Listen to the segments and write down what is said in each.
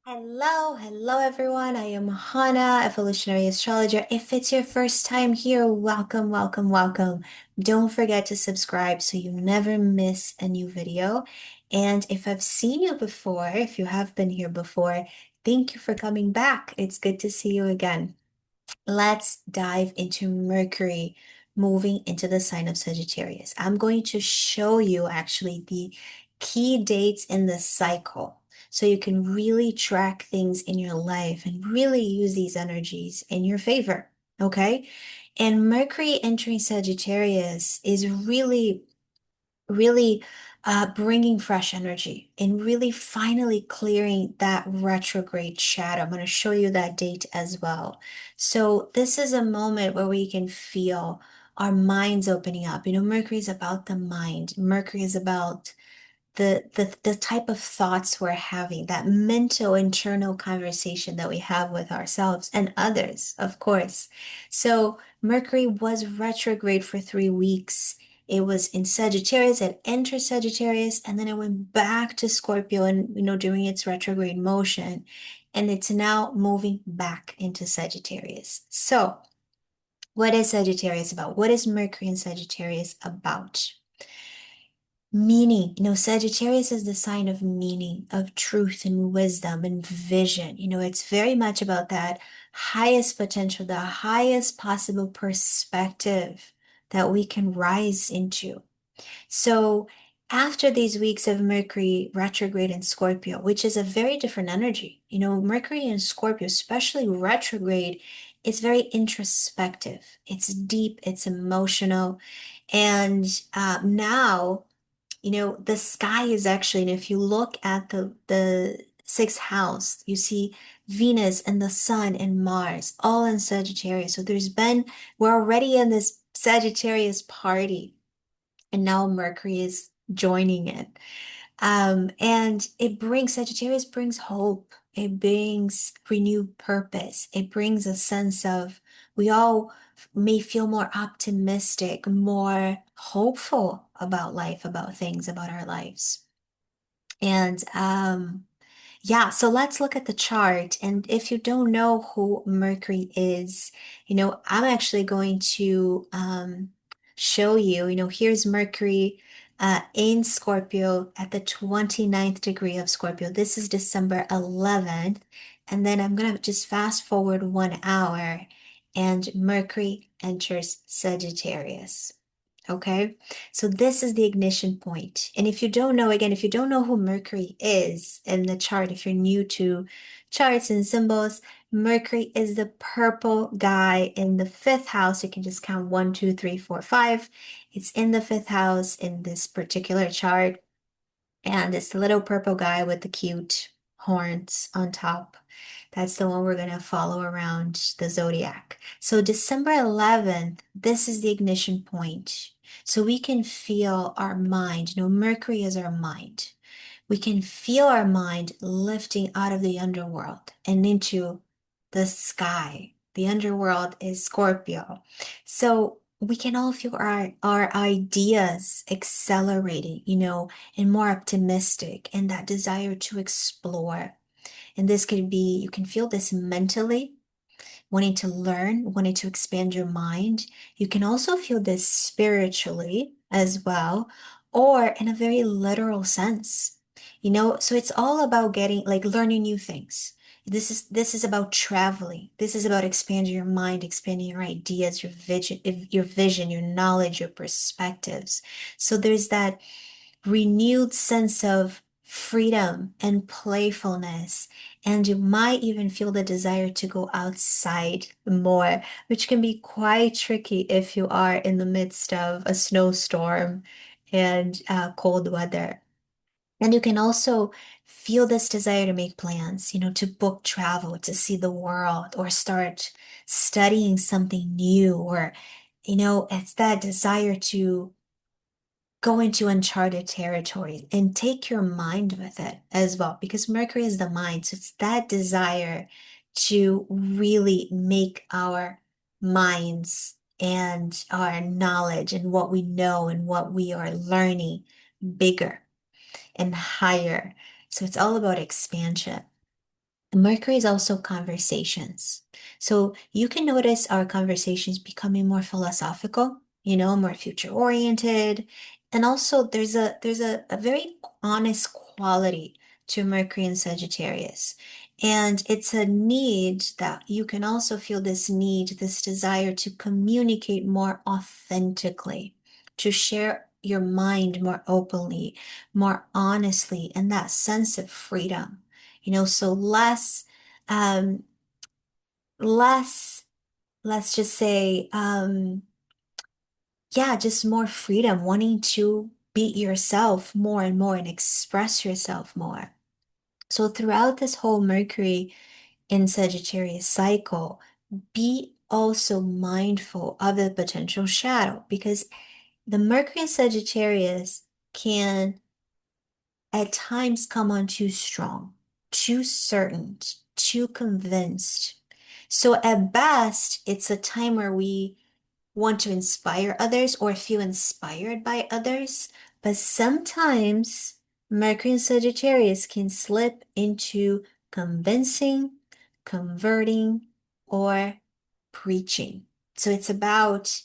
Hello everyone. I am Hana, evolutionary astrologer. If it's your first time here, welcome, welcome, welcome. Don't forget to subscribe so you never miss a new video. And if I've seen you before, if you have been here before, thank you for coming back. It's good to see you again. Let's dive into Mercury moving into the sign of Sagittarius. I'm going to show you actually the key dates in the cycle so you can really track things in your life and really use these energies in your favor. Okay. And Mercury entering Sagittarius is really bringing fresh energy and really finally clearing that retrograde shadow. I'm going to show you that date as well. So this is a moment where we can feel our minds opening up. Mercury is about the mind. Mercury is about the type of thoughts we're having, that mental internal conversation that we have with ourselves and others, of course. So Mercury was retrograde for 3 weeks. It was in Sagittarius, it entered Sagittarius, and then it went back to Scorpio and doing its retrograde motion. And it's now moving back into Sagittarius. So, what is Sagittarius about? What is Mercury in Sagittarius about? Meaning, Sagittarius is the sign of meaning, of truth and wisdom and vision. It's very much about that highest potential, the highest possible perspective that we can rise into. So, after these weeks of Mercury retrograde in Scorpio, which is a very different energy, Mercury in Scorpio, especially retrograde, it's very introspective, it's deep, it's emotional. And now, the sky is actually, and if you look at the sixth house, you see Venus and the Sun and Mars all in Sagittarius. So we're already in this Sagittarius party, and now Mercury is joining it. And Sagittarius brings hope. It brings renewed purpose. It brings a sense of we all may feel more optimistic, more hopeful about life, about things, about our lives. And yeah, so let's look at the chart. And if you don't know who Mercury is, I'm actually going to show you, here's Mercury in Scorpio at the 29th degree of Scorpio. This is December 11th. And then I'm going to just fast forward 1 hour and Mercury enters Sagittarius. Okay, so this is the ignition point. And if you don't know, again, if you don't know who Mercury is in the chart, if you're new to charts and symbols, Mercury is the purple guy in the fifth house. You can just count 1, 2, 3, 4, 5. It's in the fifth house in this particular chart. And it's the little purple guy with the cute horns on top. That's the one we're going to follow around the zodiac. So December 11th, this is the ignition point. So we can feel our mind. Mercury is our mind. We can feel our mind lifting out of the underworld and into the sky. The underworld is Scorpio. So we can all feel our ideas accelerating, and more optimistic, and that desire to explore. And this could be, you can feel this mentally, wanting to learn, wanting to expand your mind. You can also feel this spiritually as well, or in a very literal sense. So it's all about getting like learning new things. This is about traveling. This is about expanding your mind, expanding your ideas, your vision, your knowledge, your perspectives. So there's that renewed sense of freedom and playfulness. And you might even feel the desire to go outside more, which can be quite tricky if you are in the midst of a snowstorm and cold weather. And you can also feel this desire to make plans, to book travel, to see the world, or start studying something new, or, it's that desire to go into uncharted territory and take your mind with it as well, because Mercury is the mind. So it's that desire to really make our minds and our knowledge and what we know and what we are learning bigger and higher. So it's all about expansion. Mercury is also conversations. So you can notice our conversations becoming more philosophical, more future oriented. And also there's a very honest quality to Mercury and Sagittarius. And it's a need that you can also feel this need, this desire to communicate more authentically, to share your mind more openly, more honestly, and that sense of freedom. So um, less, let's just say, yeah, just more freedom, wanting to be yourself more and more and express yourself more. So throughout this whole Mercury in Sagittarius cycle, be also mindful of the potential shadow because the Mercury in Sagittarius can at times come on too strong, too certain, too convinced. So at best, it's a time where we want to inspire others or feel inspired by others. But sometimes Mercury and Sagittarius can slip into convincing, converting, or preaching. So it's about,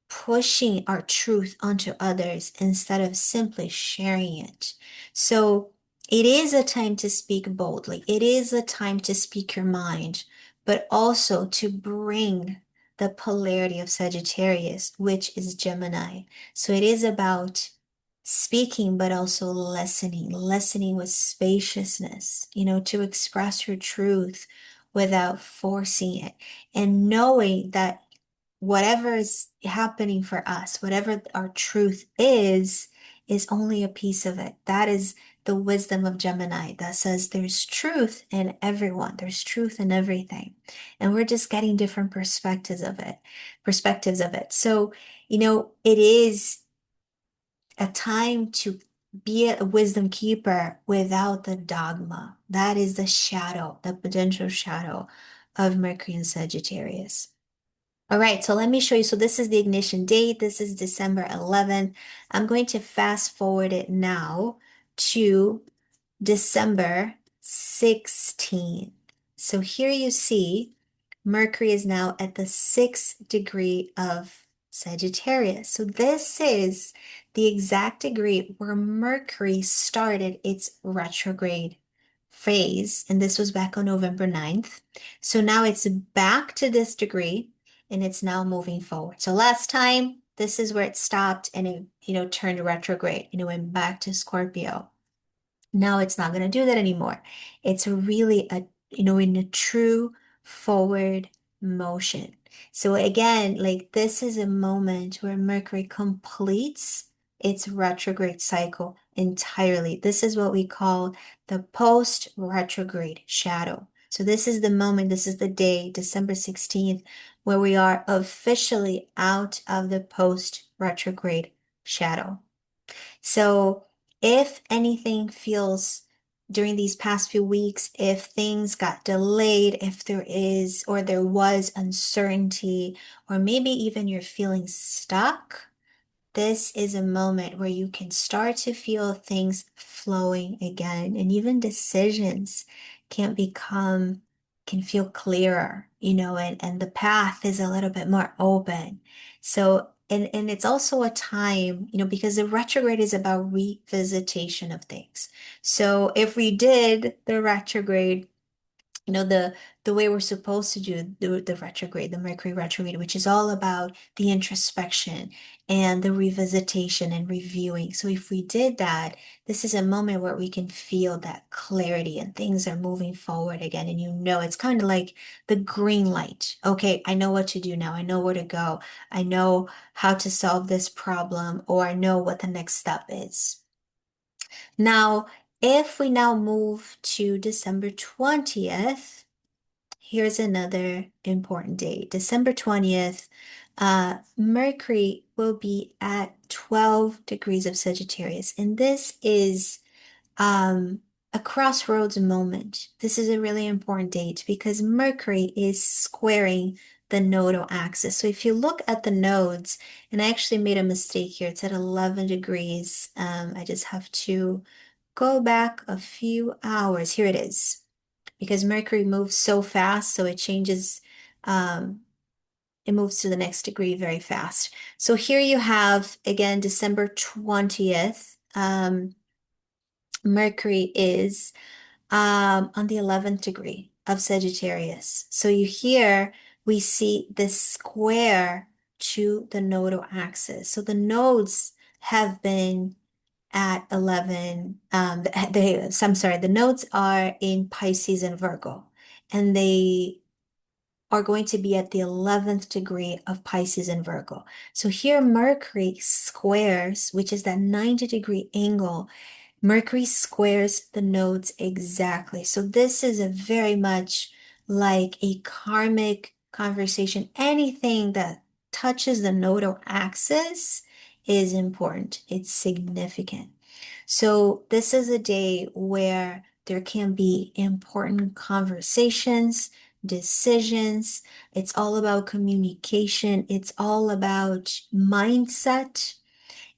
pushing our truth onto others instead of simply sharing it. So it is a time to speak boldly. It is a time to speak your mind, but also to bring the polarity of Sagittarius, which is Gemini. So it is about speaking, but also listening, listening with spaciousness, to express your truth without forcing it, and knowing that whatever is happening for us, whatever our truth is only a piece of it. That is the wisdom of Gemini that says there's truth in everyone, there's truth in everything. And we're just getting different perspectives of it. So, it is a time to be a wisdom keeper without the dogma. That is the shadow, the potential shadow of Mercury and Sagittarius. All right, so let me show you. So this is the ignition date. This is December 11th. I'm going to fast forward it now to December 16th. So here you see Mercury is now at the 6th degree of Sagittarius. So this is the exact degree where Mercury started its retrograde phase. And this was back on November 9th. So now it's back to this degree and it's now moving forward. So last time, this is where it stopped and it, turned retrograde, went back to Scorpio. Now it's not going to do that anymore. It's really in a true forward motion. So again, like this is a moment where Mercury completes its retrograde cycle entirely. This is what we call the post-retrograde shadow. So this is the moment, this is the day, December 16th, where we are officially out of the post-retrograde shadow. So if anything feels during these past few weeks, if things got delayed, if there is or there was uncertainty, or maybe even you're feeling stuck, this is a moment where you can start to feel things flowing again, and even decisions can can feel clearer, and the path is a little bit more open. So, and it's also a time, because the retrograde is about revisitation of things. So if we did the retrograde, the way we're supposed to do the retrograde, the Mercury retrograde, which is all about the introspection and the revisitation and reviewing. So if we did that, this is a moment where we can feel that clarity and things are moving forward again. And it's kind of like the green light. Okay, I know what to do now. I know where to go. I know how to solve this problem, or I know what the next step is. Now, if we now move to December 20th, here's another important date. December 20th, Mercury will be at 12 degrees of Sagittarius. And this is a crossroads moment. This is a really important date because Mercury is squaring the nodal axis. So if you look at the nodes, and I actually made a mistake here, it's at 11 degrees. I just have to go back a few hours. Here it is. because Mercury moves so fast, so it changes, it moves to the next degree very fast. So here you have, again, December 20th. Mercury is on the 11th degree of Sagittarius. So you here we see this square to the nodal axis. So the nodes have been at 11. I'm sorry, the nodes are in Pisces and Virgo, and they are going to be at the 11th degree of Pisces and Virgo. So here Mercury squares, which is that 90-degree angle. Mercury squares the nodes exactly. So this is a very much like a karmic conversation. Anything that touches the nodal axis is important. It's significant. So this is a day where there can be important conversations, decisions. It's all about communication. It's all about mindset.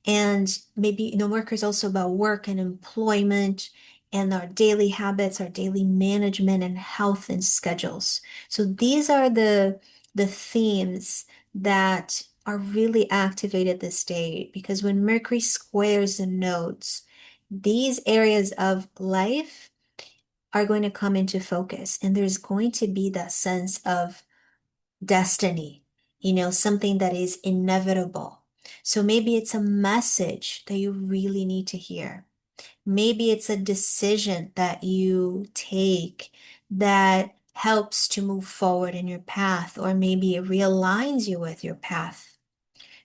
And maybe, work is also about work and employment and our daily habits, our daily management and health and schedules. So these are the themes that are really activated this day because when Mercury squares the nodes, these areas of life are going to come into focus, and there's going to be that sense of destiny, something that is inevitable. So maybe it's a message that you really need to hear. Maybe it's a decision that you take that helps to move forward in your path, or maybe it realigns you with your path.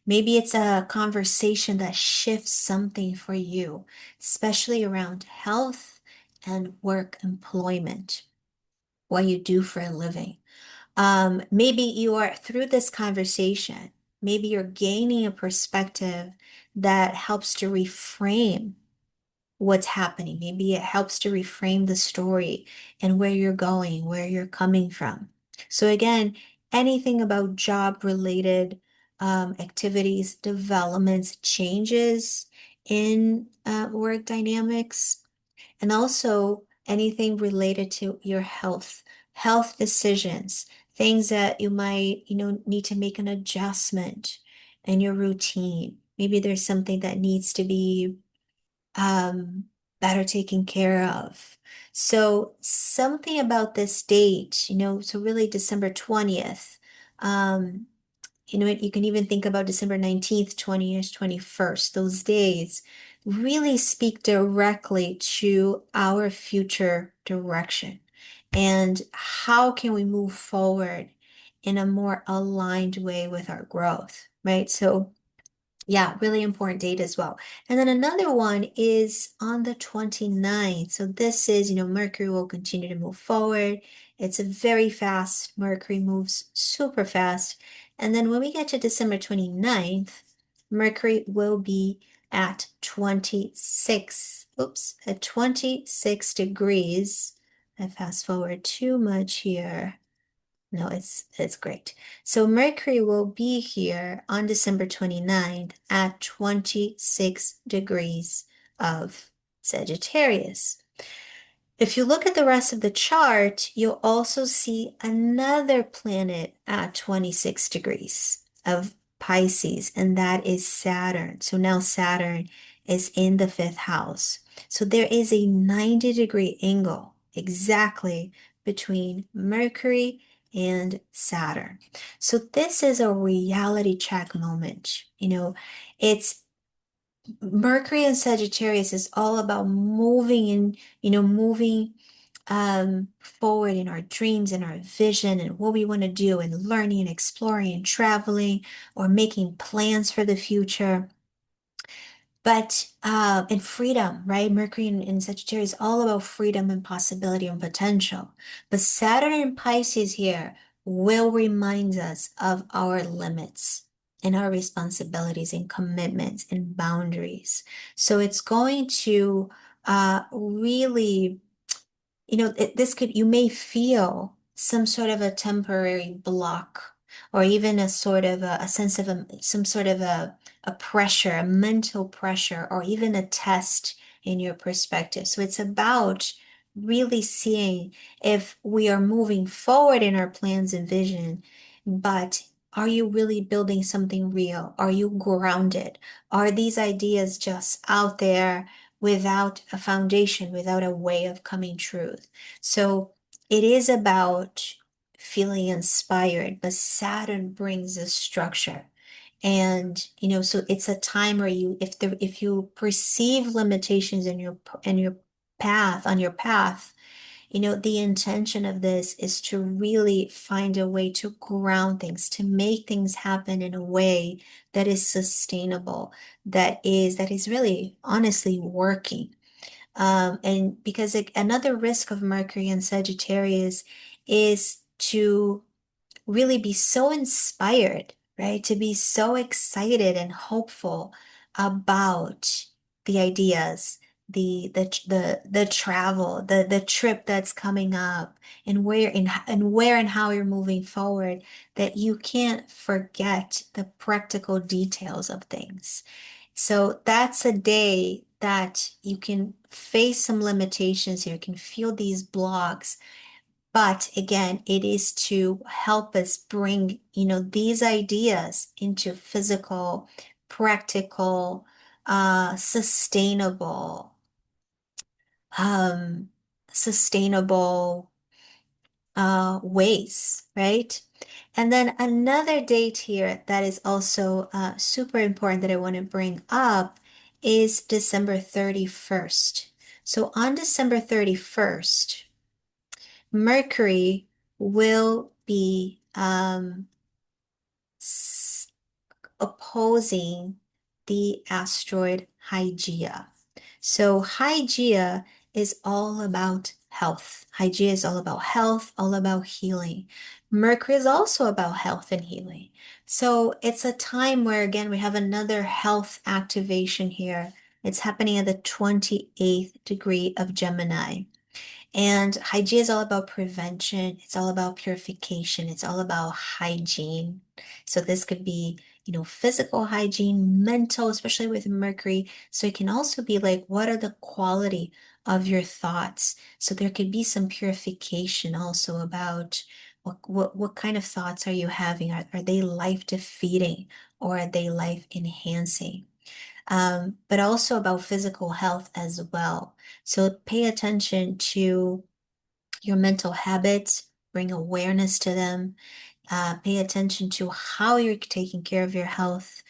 Maybe it's a conversation that shifts something for you, especially around health and work employment, what you do for a living. Maybe you are through this conversation, maybe you're gaining a perspective that helps to reframe what's happening. Maybe it helps to reframe the story and where you're going, where you're coming from. So again, anything about job related activities, developments, changes in work dynamics, and also anything related to your health decisions, things that you might, need to make an adjustment in your routine. Maybe there's something that needs to be um, better taken care of. So something about this date, so really December 20th, um, you can even think about December 19th, 20th, 21st. Those days really speak directly to our future direction and how can we move forward in a more aligned way with our growth, right? So yeah, really important date as well. And then another one is on the 29th. So this is, Mercury will continue to move forward. It's a very fast, Mercury moves super fast. And then when we get to December 29th, Mercury will be at 26, at 26 degrees. I fast forward too much here. No, it's great. So Mercury will be here on December 29th at 26 degrees of Sagittarius. If you look at the rest of the chart, you'll also see another planet at 26 degrees of Pisces, and that is Saturn. So now Saturn is in the fifth house. So there is a 90-degree angle exactly between Mercury and Saturn. So this is a reality check moment. It's Mercury and Sagittarius is all about moving and, moving forward in our dreams and our vision and what we want to do and learning and exploring and traveling or making plans for the future. But and freedom, right? Mercury in Sagittarius is all about freedom and possibility and potential. But Saturn in Pisces here will remind us of our limits and our responsibilities and commitments and boundaries. So it's going to really you may feel some sort of a temporary block or even a sort of a sense of some sort of a pressure, a mental pressure, or even a test in your perspective. So it's about really seeing if we are moving forward in our plans and vision, but are you really building something real? Are you grounded? Are these ideas just out there without a foundation, without a way of coming truth? So it is about feeling inspired, but Saturn brings a structure. And so it's a time where if you perceive limitations in your path, on your path, the intention of this is to really find a way to ground things, to make things happen in a way that is sustainable, that is really honestly working. And because another risk of Mercury and Sagittarius is to really be so inspired, right? To be so excited and hopeful about the ideas, the travel, the trip that's coming up, and how you're moving forward, that you can't forget the practical details of things. So that's a day that you can face some limitations here, you can feel these blocks, but again, it is to help us bring, these ideas into physical, practical, sustainable, um, sustainable ways, right? And then another date here that is also super important that I want to bring up is December 31st. So on December 31st, Mercury will be opposing the asteroid Hygeia. So Hygeia is all about health. Hygeia is all about health, all about healing. Mercury is also about health and healing. So it's a time where, again, we have another health activation here. It's happening at the 28th degree of Gemini. And hygiene is all about prevention. It's all about purification. It's all about hygiene. So this could be, physical hygiene, mental, especially with Mercury. So it can also be like, what are the quality of your thoughts? So there could be some purification also about what kind of thoughts are you having? Are they life defeating or are they life enhancing? But also about physical health as well. So pay attention to your mental habits, bring awareness to them, pay attention to how you're taking care of your health.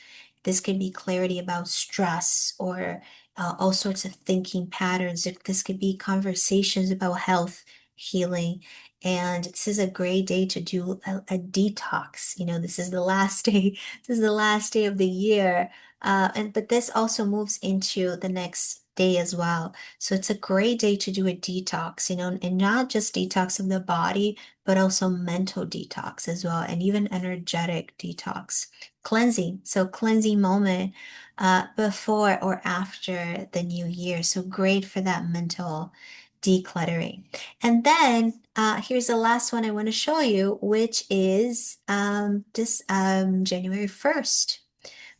This could be clarity about stress or all sorts of thinking patterns. This could be conversations about health, healing. And this is a great day to do a detox. This is the last day. This is the last day of the year. But this also moves into the next day as well. So it's a great day to do a detox, and not just detox of the body, but also mental detox as well, and even energetic detox. Cleansing. So cleansing moment before or after the new year. So great for that mental decluttering. And then here's the last one I want to show you, which is this January 1st.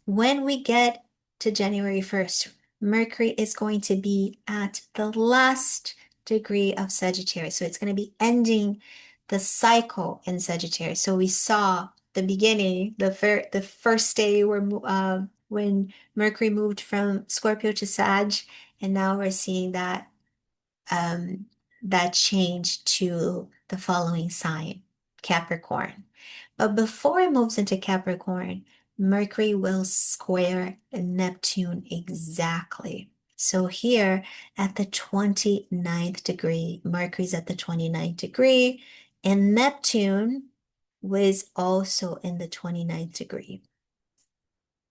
When we get to January 1st, Mercury is going to be at the last degree of Sagittarius. So it's going to be ending the cycle in Sagittarius. So we saw the beginning, the first day when Mercury moved from Scorpio to Sag, and now we're seeing um, that change to the following sign, Capricorn. But before it moves into Capricorn, Mercury will square Neptune exactly. So here at the 29th degree, Mercury's at the 29th degree, and Neptune was also in the 29th degree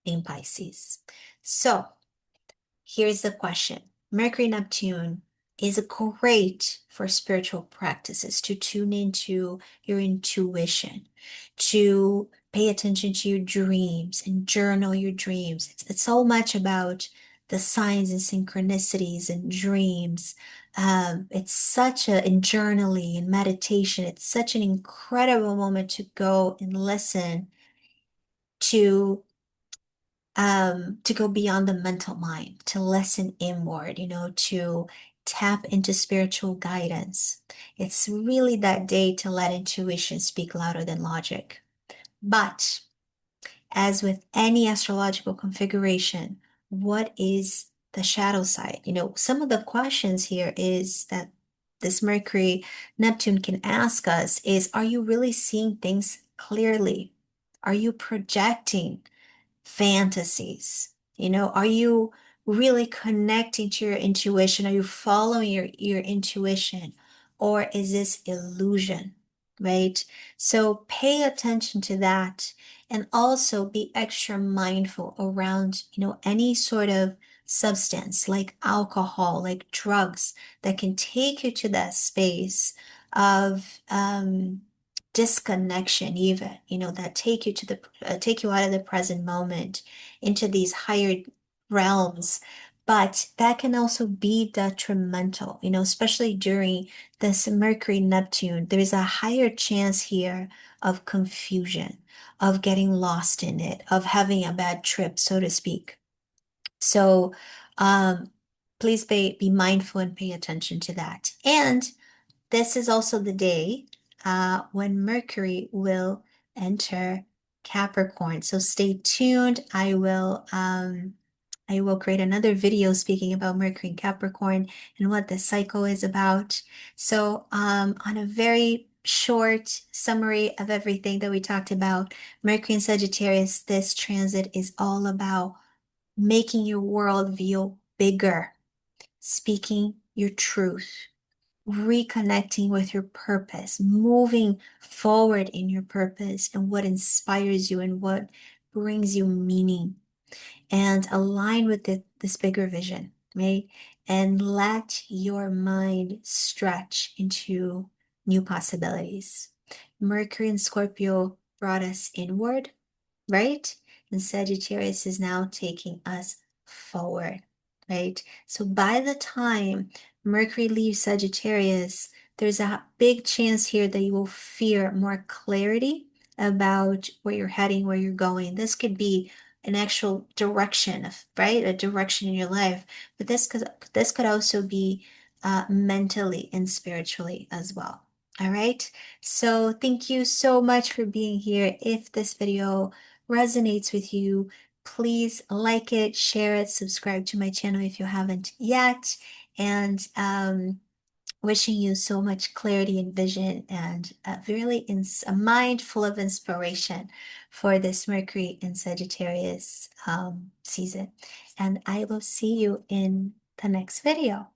in Pisces. So here's the question. Mercury Neptune is great for spiritual practices, to tune into your intuition, to pay attention to your dreams and journal your dreams. It's so much about the signs and synchronicities and dreams. It's such in journaling and meditation, it's such an incredible moment to go and listen to to go beyond the mental mind, to listen inward, to tap into spiritual guidance. It's really that day to let intuition speak louder than logic. But as with any astrological configuration, what is the shadow side? Some of the questions here is that this Mercury Neptune can ask us is, are you really seeing things clearly? Are you projecting fantasies? Are you really connecting to your intuition? Are you following your intuition? Or is this illusion, right? So pay attention to that and also be extra mindful around, any sort of substance like alcohol, like drugs that can take you to that space of disconnection even, that take you out of the present moment into these higher realms. But that can also be detrimental, especially during this Mercury Neptune. There's a higher chance here of confusion, of getting lost in it, of having a bad trip, so to speak. So please be mindful and pay attention to that. And this is also the day when Mercury will enter Capricorn. So stay tuned. I will create another video speaking about Mercury and Capricorn and what the cycle is about. So on a very short summary of everything that we talked about, Mercury and Sagittarius, this transit is all about making your worldview bigger, speaking your truth, reconnecting with your purpose, moving forward in your purpose and what inspires you and what brings you meaning, and align with this bigger vision, right? And let your mind stretch into new possibilities. Mercury and Scorpio brought us inward, right? And Sagittarius is now taking us forward, right? So by the time Mercury leaves Sagittarius, there's a big chance here that you will feel more clarity about where you're heading, where you're going. This could be an actual direction of, right? A direction in your life, but this could also be mentally and spiritually as well. All right. So thank you so much for being here. If this video resonates with you, please like it, share it, subscribe to my channel if you haven't yet. And wishing you so much clarity and vision and really a mind full of inspiration for this Mercury in Sagittarius season. And I will see you in the next video.